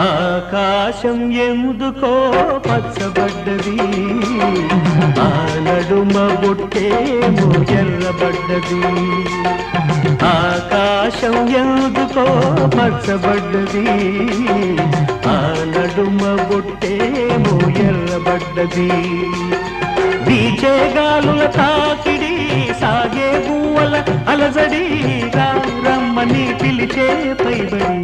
ఆకాశం ఎందుకో పచ్చబడ్డది, ఆ నడుమ బొట్టేమో ఎర్రబడ్డది. ఆకాశం ఎందుకో పచ్చబడ్డది, ఆ నడుమ బొట్టేమో ఎర్రబడ్డది. వీచే గాలుల తాకిడి, సాగే గువ్వల అలజడి, రమ్మని పిలిచే పైబడి.